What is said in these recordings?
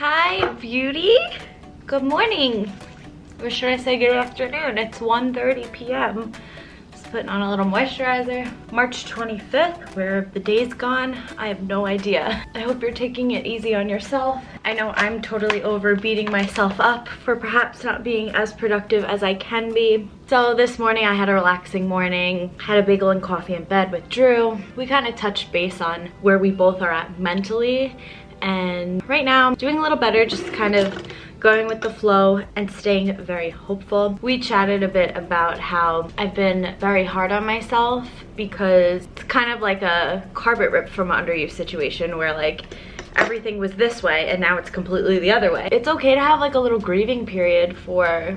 Hi, beauty. Good morning. Or should I say good afternoon? It's 1:30 p.m. Just putting on a little moisturizer. March 25th, where the day's gone, I have no idea. I hope you're taking it easy on yourself. I know I'm totally over beating myself up for perhaps not being as productive as I can be. So this morning I had a relaxing morning, had a bagel and coffee in bed with Drew. We kind of touched base on where we both are at mentally. And right now I'm doing a little better, just kind of going with the flow and staying very hopeful. We chatted a bit about how I've been very hard on myself because it's kind of like a carpet rip from under you situation where like everything was this way and now it's completely the other way. It's okay to have like a little grieving period for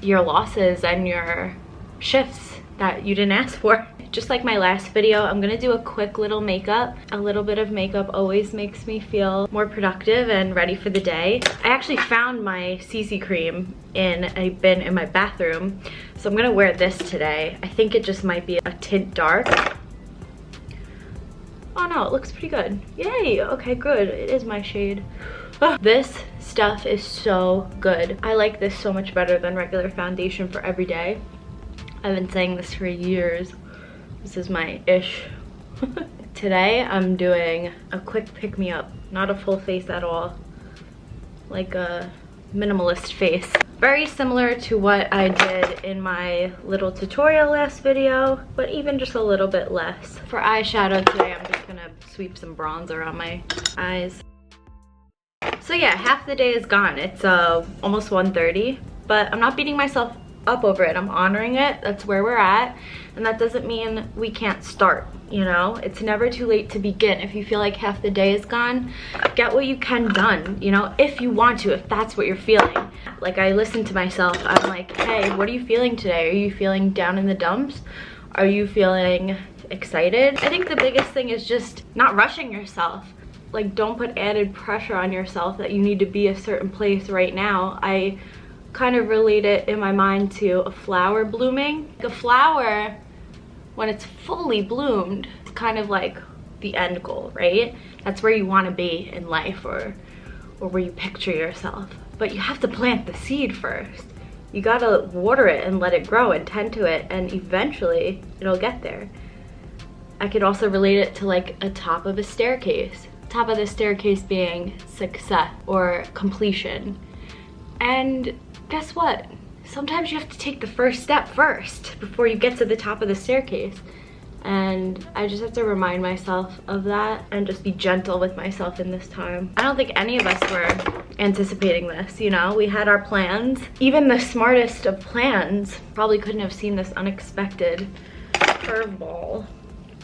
your losses and your shifts that you didn't ask for. Just like my last video, I'm gonna do a quick little makeup. A little bit of makeup always makes me feel more productive and ready for the day. I actually found my CC cream in a bin in my bathroom, so I'm gonna wear this today. I think it just might be a tint dark. Oh no, it looks pretty good. Yay, okay, good. It is my shade. Oh, this stuff is so good. I like this so much better than regular foundation for every day. I've been saying this for years. This is my ish. Today I'm doing a quick pick-me-up, not a full face at all, like a minimalist face. Very similar to what I did in my little tutorial last video, but even just a little bit less. For eyeshadow today, I'm just gonna sweep some bronzer on my eyes. So yeah, half the day is gone. It's almost 1:30, but I'm not beating myself up over it. I'm honoring it. That's where we're at, and that doesn't mean we can't start, you know? It's never too late to begin. If you feel like half the day is gone, get what you can done, you know, if you want to, if that's what you're feeling. Like, I listen to myself, I'm like, hey, what are you feeling today? Are you feeling down in the dumps? Are you feeling excited? I think the biggest thing is just not rushing yourself. Like, don't put added pressure on yourself that you need to be a certain place right now. I kind of relate it in my mind to a flower blooming. Like a flower, when it's fully bloomed, it's kind of like the end goal, right? That's where you want to be in life, or where you picture yourself. But you have to plant the seed first. You gotta water it and let it grow and tend to it, and eventually it'll get there. I could also relate it to like a top of a staircase. Top of the staircase being success or completion. And guess what? Sometimes you have to take the first step first before you get to the top of the staircase. And I just have to remind myself of that and just be gentle with myself in this time. I don't think any of us were anticipating this, you know? We had our plans. Even the smartest of plans probably couldn't have seen this unexpected curveball,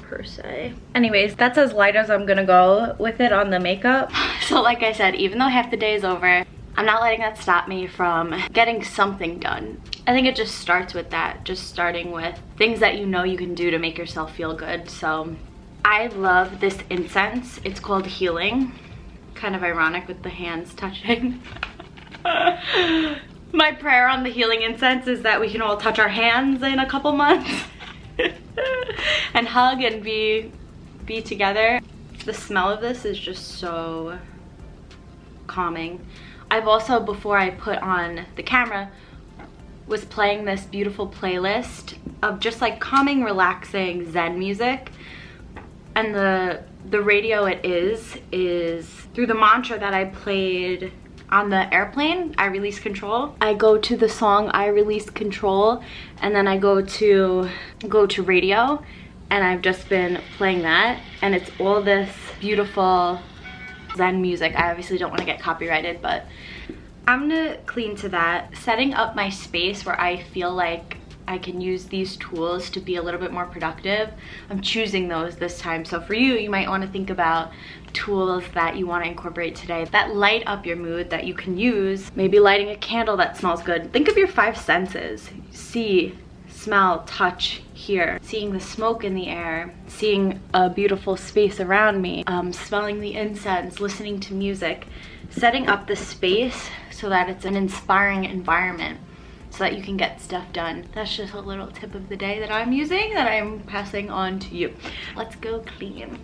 per se. Anyways, that's as light as I'm gonna go with it on the makeup. So like I said, even though half the day is over, I'm not letting that stop me from getting something done. I think it just starts with that, just starting with things that you know you can do to make yourself feel good. So I love this incense. It's called Healing. Kind of ironic with the hands touching. My prayer on the healing incense is that we can all touch our hands in a couple months and hug and be together. The smell of this is just so calming. I've also, before I put on the camera, was playing this beautiful playlist of just like calming, relaxing Zen music. And the radio it is through the mantra that I played on the airplane, I release control. I go to the song I release control, and then I go to radio, and I've just been playing that, and it's all this beautiful Zen music. I obviously don't want to get copyrighted, but I'm gonna clean to that. Setting up my space where I feel like I can use these tools to be a little bit more productive. I'm choosing those this time. So for you, you might want to think about tools that you want to incorporate today that light up your mood, that you can use. Maybe lighting a candle that smells good. Think of your 5 senses. See, smell, touch, hear, seeing the smoke in the air, seeing a beautiful space around me, smelling the incense, listening to music, setting up the space so that it's an inspiring environment so that you can get stuff done. That's just a little tip of the day that I'm using, that I'm passing on to you. Let's go clean.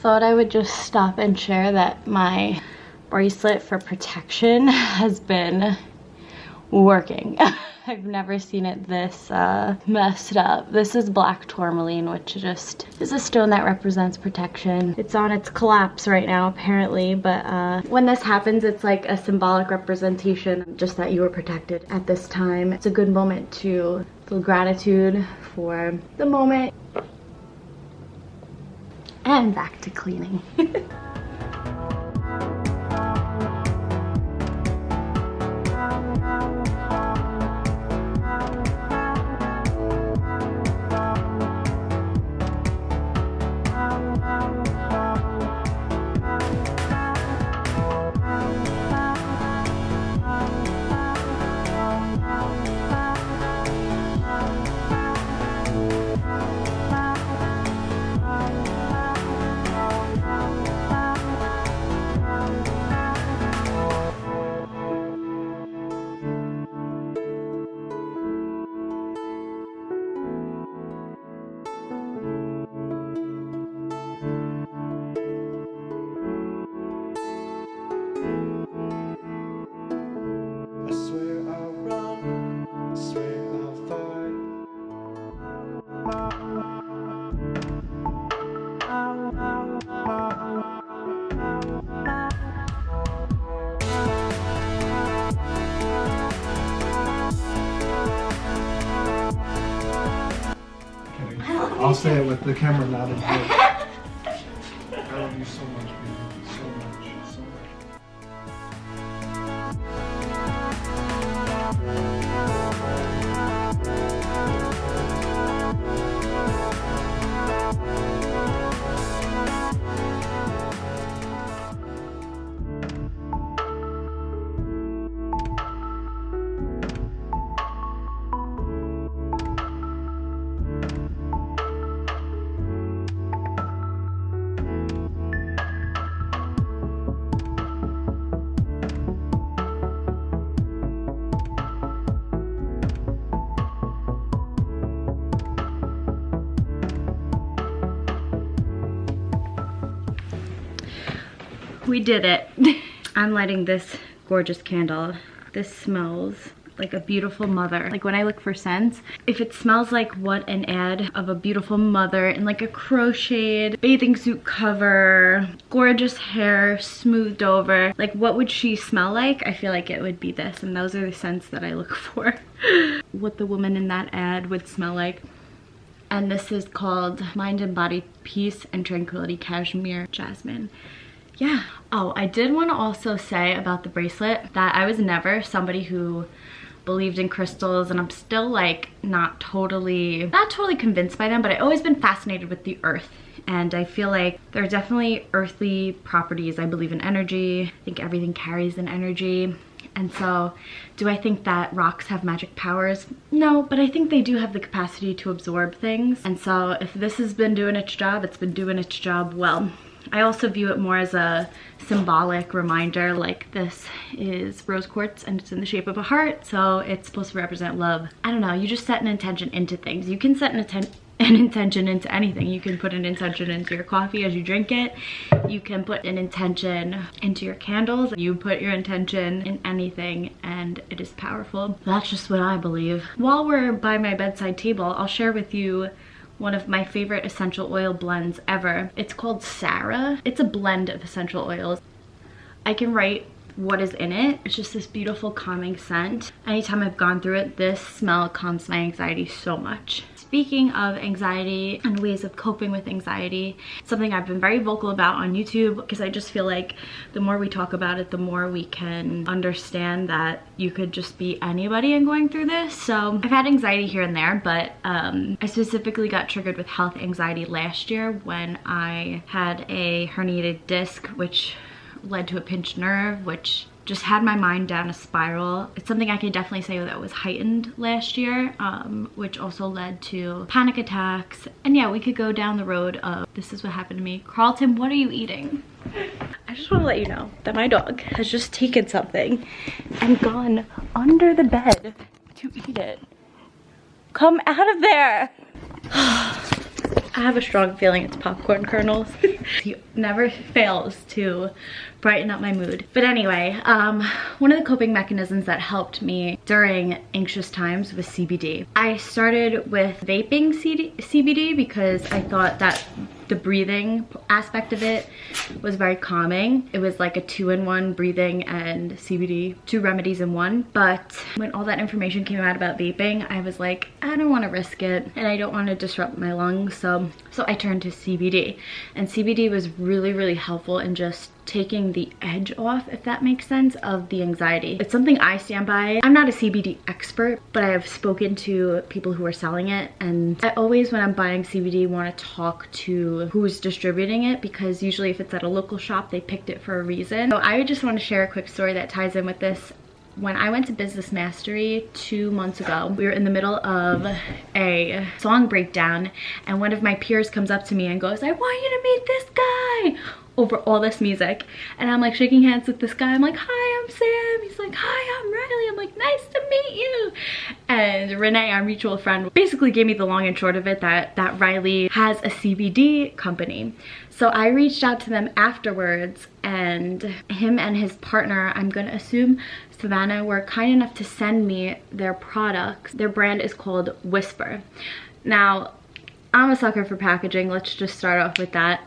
Thought I would just stop and share that my bracelet for protection has been working. I've never seen it this messed up. This is black tourmaline, which just is a stone that represents protection. It's on its collapse right now, apparently, but when this happens, it's like a symbolic representation, just that you were protected at this time. It's a good moment to feel gratitude for the moment. And back to cleaning. I'll say it with the camera not in place. I love you so much, baby. So much. So much. We did it. I'm lighting this gorgeous candle. This smells like a beautiful mother. Like when I look for scents, if it smells like what an ad of a beautiful mother in like a crocheted bathing suit cover, gorgeous hair smoothed over, like what would she smell like? I feel like it would be this, and those are the scents that I look for. What the woman in that ad would smell like. And this is called Mind and Body Peace and Tranquility Cashmere Jasmine. Yeah. Oh, I did want to also say about the bracelet that I was never somebody who believed in crystals, and I'm still like not totally convinced by them, but I've always been fascinated with the earth, and I feel like there are definitely earthly properties. I believe in energy. I think everything carries an energy. And so, do I think that rocks have magic powers? No, but I think they do have the capacity to absorb things. And so if this has been doing its job, it's been doing its job well. I also view it more as a symbolic reminder, like this is rose quartz and it's in the shape of a heart, so it's supposed to represent love. I don't know, you just set an intention into things. You can set an intention into anything. You can put an intention into your coffee as you drink it. You can put an intention into your candles. You put your intention in anything and it is powerful. That's just what I believe. While we're by my bedside table, I'll share with you one of my favorite essential oil blends ever. It's called Sarah. It's a blend of essential oils. I can write what is in it. It's just this beautiful calming scent. Anytime I've gone through it, this smell calms my anxiety so much. Speaking of anxiety and ways of coping with anxiety, something I've been very vocal about on YouTube, because I just feel like the more we talk about it, the more we can understand that you could just be anybody and going through this. So I've had anxiety here and there, but I specifically got triggered with health anxiety last year when I had a herniated disc, which led to a pinched nerve, which just had my mind down a spiral. It's something I can definitely say that was heightened last year, which also led to panic attacks. And yeah, we could go down the road of this is what happened to me. Carlton, what are you eating? I just want to let you know that my dog has just taken something and gone under the bed to eat it. Come out of there. I have a strong feeling it's popcorn kernels. He never fails to brighten up my mood. But anyway, one of the coping mechanisms that helped me during anxious times was CBD. I started with vaping CBD because I thought that the breathing aspect of it was very calming. It was like a 2-in-1 breathing and CBD, 2 remedies in one. But when all that information came out about vaping, I was like, I don't want to risk it and I don't want to disrupt my lungs. So I turned to CBD, and CBD was really, really helpful in just taking the edge off, if that makes sense, of the anxiety. It's something I stand by. I'm not a CBD expert, but I have spoken to people who are selling it, and I always, when I'm buying CBD, want to talk to who's distributing it, because usually if it's at a local shop, they picked it for a reason. So I just want to share a quick story that ties in with this. When I went to Business Mastery 2 months ago, we were in the middle of a song breakdown, and one of my peers comes up to me and goes, I want you to meet this guy, over all this music. And I'm like shaking hands with this guy. I'm like, hi, I'm Sam. He's like, hi, I'm Riley. I'm like, nice to meet you. And Renee, our mutual friend, basically gave me the long and short of it that Riley has a CBD company. So I reached out to them afterwards, and him and his partner, I'm gonna assume Savannah, were kind enough to send me their products. Their brand is called Whisper. Now, I'm a sucker for packaging. Let's just start off with that.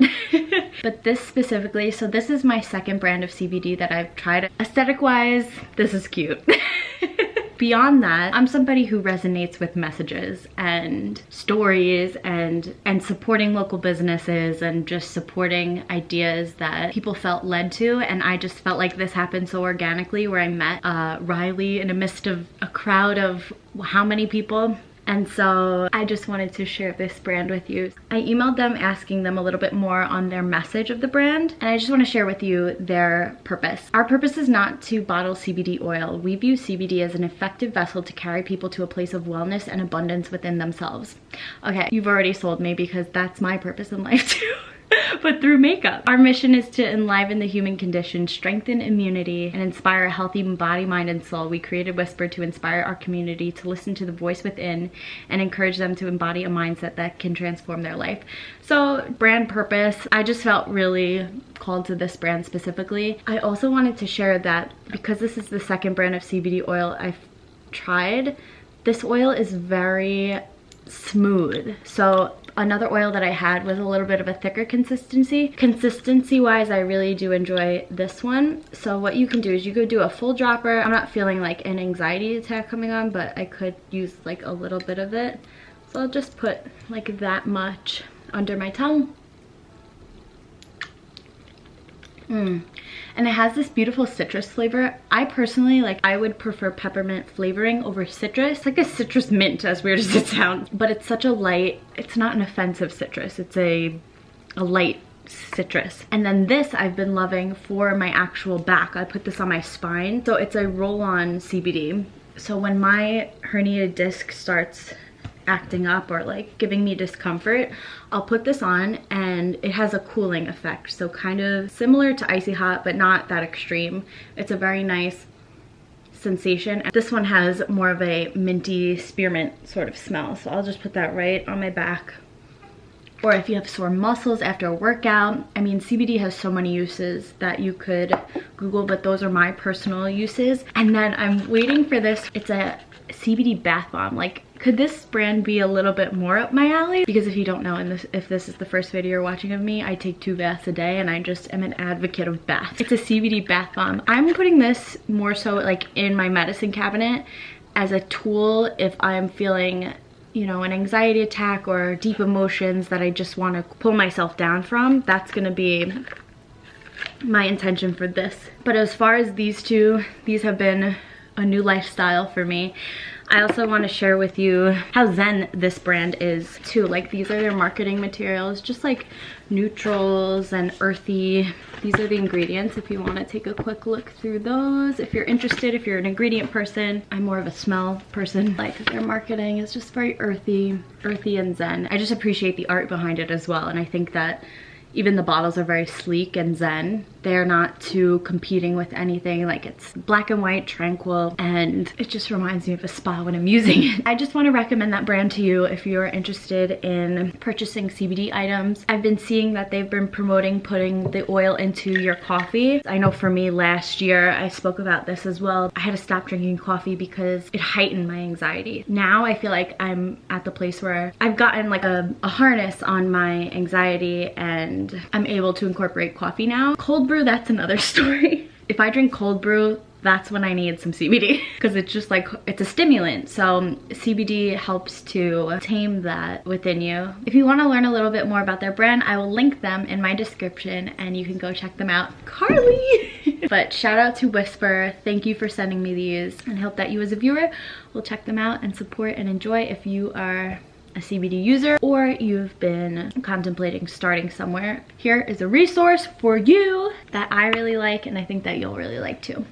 But this specifically, so this is my second brand of CBD that I've tried. Aesthetic wise, this is cute. Beyond that, I'm somebody who resonates with messages and stories and supporting local businesses and just supporting ideas that people felt led to. And I just felt like this happened so organically, where I met Riley in the midst of a crowd of how many people? And so I just wanted to share this brand with you. I emailed them asking them a little bit more on their message of the brand, and I just want to share with you their purpose. Our purpose is not to bottle CBD oil. We view CBD as an effective vessel to carry people to a place of wellness and abundance within themselves. Okay, you've already sold me, because that's my purpose in life too. But through makeup. Our mission is to enliven the human condition, strengthen immunity, and inspire a healthy body, mind, and soul. We created Whisper to inspire our community to listen to the voice within and encourage them to embody a mindset that can transform their life. So, brand purpose, I just felt really called to this brand specifically. I also wanted to share that because this is the second brand of CBD oil I've tried, this oil is very smooth. So another oil that I had was a little bit of a thicker consistency. Consistency wise, I really do enjoy this one. So what you can do is you could do a full dropper. I'm not feeling like an anxiety attack coming on, but I could use like a little bit of it. So I'll just put like that much under my tongue. And it has this beautiful citrus flavor. I personally, I would prefer peppermint flavoring over citrus, like a citrus mint, as weird as it sounds. But it's such a light, it's not an offensive citrus, it's a light citrus. And then this I've been loving for my actual back. I put this on my spine. So it's a roll-on CBD. So when my herniated disc starts acting up or like giving me discomfort, I'll put this on, and it has a cooling effect. So kind of similar to icy hot, but not that extreme. It's a very nice sensation. This one has more of a minty spearmint sort of smell. So I'll just put that right on my back. Or if you have sore muscles after a workout. I mean, CBD has so many uses that you could Google, but those are my personal uses. And then I'm waiting for this. It's a CBD bath bomb. Like, could this brand be a little bit more up my alley? Because if you don't know, and if this is the first video you're watching of me, I take 2 baths a day, and I just am an advocate of baths. It's a CBD bath bomb. I'm putting this more so like in my medicine cabinet as a tool if I'm feeling, you know, an anxiety attack or deep emotions that I just want to pull myself down from. That's gonna be my intention for this. But as far as these two, these have been a new lifestyle for me. I also want to share with you how zen this brand is too. Like, these are their marketing materials, just like neutrals and earthy. These are the ingredients if you want to take a quick look through those. If you're interested, if you're an ingredient person, I'm more of a smell person. Like, their marketing is just very earthy and zen. I just appreciate the art behind it as well. And I think that Even the bottles are very sleek and zen. They're not too competing with anything. Like, it's black and white, tranquil, and it just reminds me of a spa when I'm using it. I just want to recommend that brand to you if you're interested in purchasing CBD items. I've been seeing that they've been promoting putting the oil into your coffee. I know for me last year, I spoke about this as well. I had to stop drinking coffee because it heightened my anxiety. Now I feel like I'm at the place where I've gotten like a harness on my anxiety and I'm able to incorporate coffee now. Cold brew, that's another story. If I drink cold brew, that's when I need some CBD because it's just like, it's a stimulant. So CBD helps to tame that within you. If you want to learn a little bit more about their brand, I will link them in my description and you can go check them out. Carly! But shout out to Whisper. Thank you for sending me these, and hope that you as a viewer will check them out and support and enjoy if you are a CBD user or you've been contemplating starting somewhere. Here is a resource for you that I really like and I think that you'll really like too.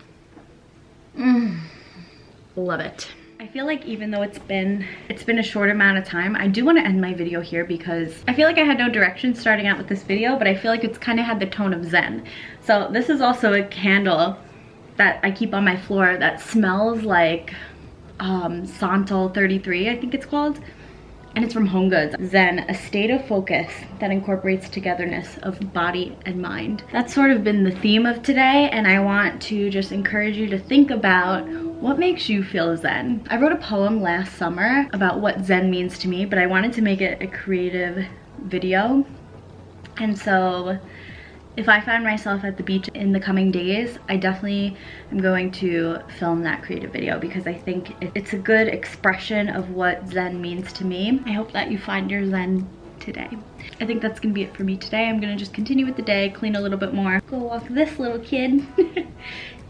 Love it. I feel like even though it's been a short amount of time, I do want to end my video here because I feel like I had no direction starting out with this video, but I feel like it's kind of had the tone of zen. So this is also a candle that I keep on my floor that smells like Santal 33, I think it's called. And it's from Home Goods. Zen, a state of focus that incorporates togetherness of body and mind. That's sort of been the theme of today, and I want to just encourage you to think about what makes you feel zen. I wrote a poem last summer about what zen means to me, but I wanted to make it a creative video. And so if I find myself at the beach in the coming days, I definitely am going to film that creative video because I think it's a good expression of what zen means to me. I hope that you find your zen today. I think that's gonna be it for me today. I'm gonna just continue with the day, clean a little bit more, go walk this little kid,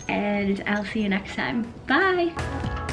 and I'll see you next time. Bye!